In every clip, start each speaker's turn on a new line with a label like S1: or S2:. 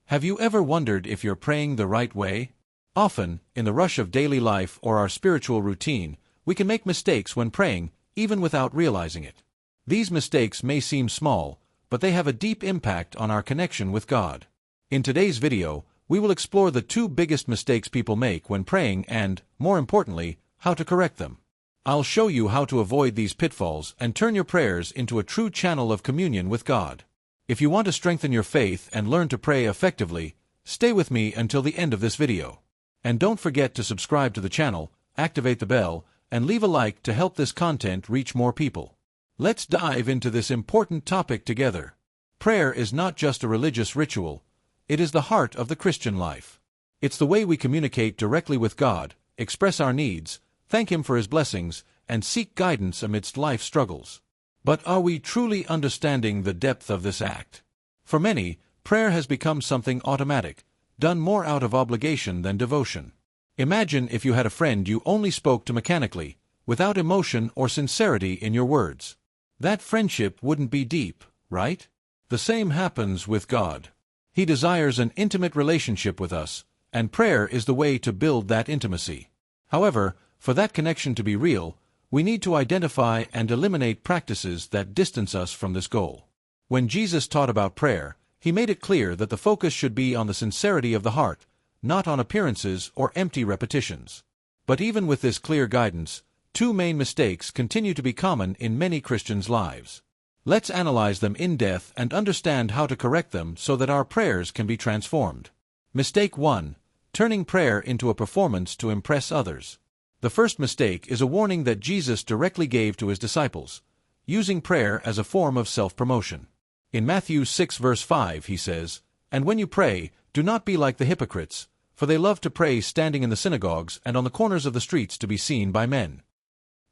S1: Have you ever wondered if you're praying the right way? Often, in the rush of daily life or our spiritual routine, we can make mistakes when praying, even without realizing it. These mistakes may seem small, but they have a deep impact on our connection with God. In today's video, we will explore the two biggest mistakes people make when praying and, more importantly, how to correct them. I'll show you how to avoid these pitfalls and turn your prayers into a true channel of communion with God. If you want to strengthen your faith and learn to pray effectively, stay with me until the end of this video. And don't forget to subscribe to the channel, activate the bell, and leave a like to help this content reach more people. Let's dive into this important topic together. Prayer is not just a religious ritual, it is the heart of the Christian life. It's the way we communicate directly with God, express our needs, thank Him for His blessings, and seek guidance amidst life's struggles. But are we truly understanding the depth of this act? For many, prayer has become something automatic, done more out of obligation than devotion. Imagine if you had a friend you only spoke to mechanically, without emotion or sincerity in your words. That friendship wouldn't be deep, right? The same happens with God. He desires an intimate relationship with us, and prayer is the way to build that intimacy. However, for that connection to be real, we need to identify and eliminate practices that distance us from this goal. When Jesus taught about prayer, He made it clear that the focus should be on the sincerity of the heart, not on appearances or empty repetitions. But even with this clear guidance, two main mistakes continue to be common in many Christians' lives. Let's analyze them in depth and understand how to correct them so that our prayers can be transformed. Mistake 1. Turning prayer into a performance to impress others. The first mistake is a warning that Jesus directly gave to His disciples, using prayer as a form of self-promotion. In Matthew 6 verse 5 He says, "And when you pray, do not be like the hypocrites, for they love to pray standing in the synagogues and on the corners of the streets to be seen by men."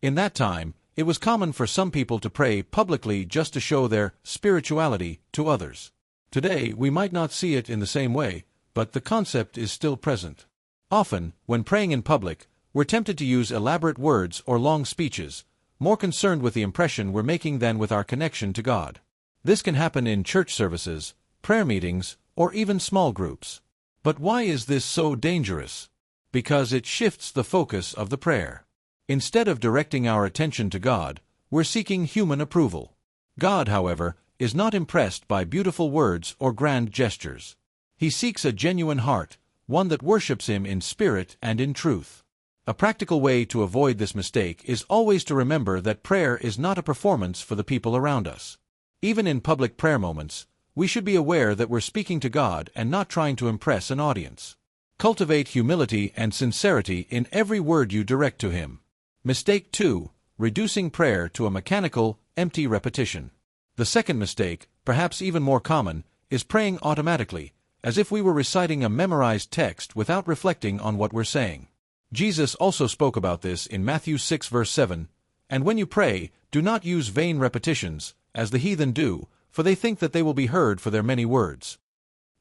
S1: In that time, it was common for some people to pray publicly just to show their spirituality to others. Today, we might not see it in the same way, but the concept is still present. Often, when praying in public, we're tempted to use elaborate words or long speeches, more concerned with the impression we're making than with our connection to God. This can happen in church services, prayer meetings, or even small groups. But why is this so dangerous? Because it shifts the focus of the prayer. Instead of directing our attention to God, we're seeking human approval. God, however, is not impressed by beautiful words or grand gestures. He seeks a genuine heart, one that worships Him in spirit and in truth. A practical way to avoid this mistake is always to remember that prayer is not a performance for the people around us. Even in public prayer moments, we should be aware that we're speaking to God and not trying to impress an audience. Cultivate humility and sincerity in every word you direct to Him. Mistake 2. Reducing prayer to a mechanical, empty repetition. The second mistake, perhaps even more common, is praying automatically, as if we were reciting a memorized text without reflecting on what we're saying. Jesus also spoke about this in Matthew 6 verse 7, "And when you pray, do not use vain repetitions, as the heathen do, for they think that they will be heard for their many words."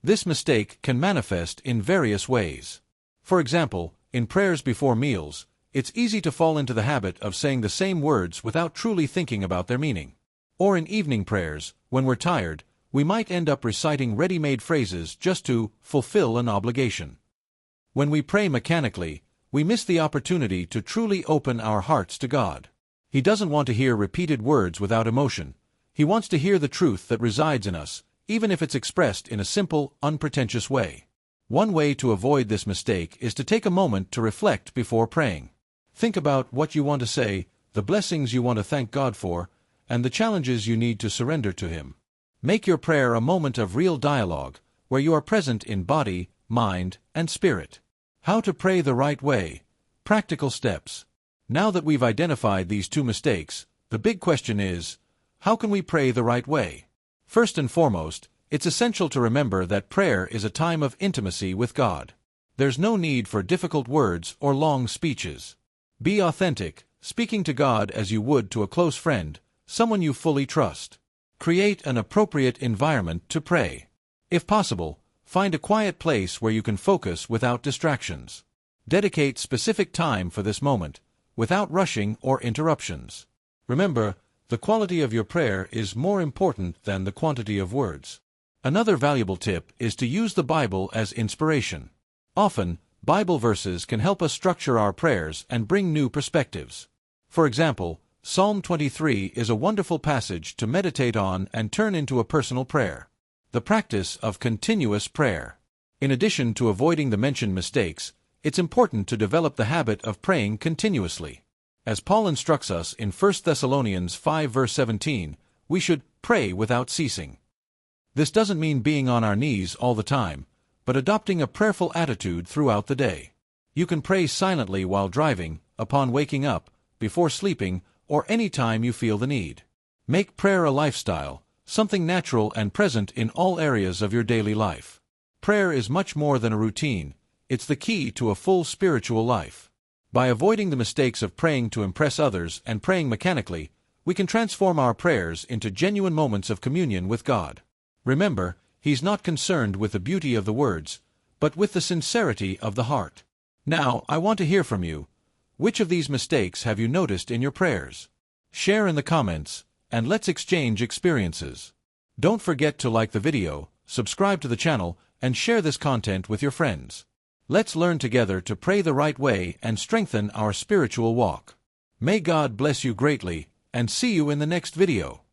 S1: This mistake can manifest in various ways. For example, in prayers before meals, it's easy to fall into the habit of saying the same words without truly thinking about their meaning. Or in evening prayers, when we're tired, we might end up reciting ready-made phrases just to fulfill an obligation. When we pray mechanically, we miss the opportunity to truly open our hearts to God. He doesn't want to hear repeated words without emotion. He wants to hear the truth that resides in us, even if it's expressed in a simple, unpretentious way. One way to avoid this mistake is to take a moment to reflect before praying. Think about what you want to say, the blessings you want to thank God for, and the challenges you need to surrender to Him. Make your prayer a moment of real dialogue, where you are present in body, mind, and spirit. How to pray the right way. Practical steps. Now that we've identified these two mistakes, the big question is, how can we pray the right way? First and foremost, it's essential to remember that prayer is a time of intimacy with God. There's no need for difficult words or long speeches. Be authentic, speaking to God as you would to a close friend, someone you fully trust. Create an appropriate environment to pray. If possible, find a quiet place where you can focus without distractions. Dedicate specific time for this moment, without rushing or interruptions. Remember, the quality of your prayer is more important than the quantity of words. Another valuable tip is to use the Bible as inspiration. Often, Bible verses can help us structure our prayers and bring new perspectives. For example, Psalm 23 is a wonderful passage to meditate on and turn into a personal prayer. The practice of continuous prayer. In addition to avoiding the mentioned mistakes, it's important to develop the habit of praying continuously. As Paul instructs us in 1 Thessalonians 5 verse 17, we should pray without ceasing. This doesn't mean being on our knees all the time, but adopting a prayerful attitude throughout the day. You can pray silently while driving, upon waking up, before sleeping, or any time you feel the need. Make prayer a lifestyle, something natural and present in all areas of your daily life. Prayer is much more than a routine, it's the key to a full spiritual life. By avoiding the mistakes of praying to impress others and praying mechanically, we can transform our prayers into genuine moments of communion with God. Remember, He's not concerned with the beauty of the words, but with the sincerity of the heart. Now, I want to hear from you. Which of these mistakes have you noticed in your prayers? Share in the comments, and let's exchange experiences. Don't forget to like the video, subscribe to the channel, and share this content with your friends. Let's learn together to pray the right way and strengthen our spiritual walk. May God bless you greatly, and see you in the next video.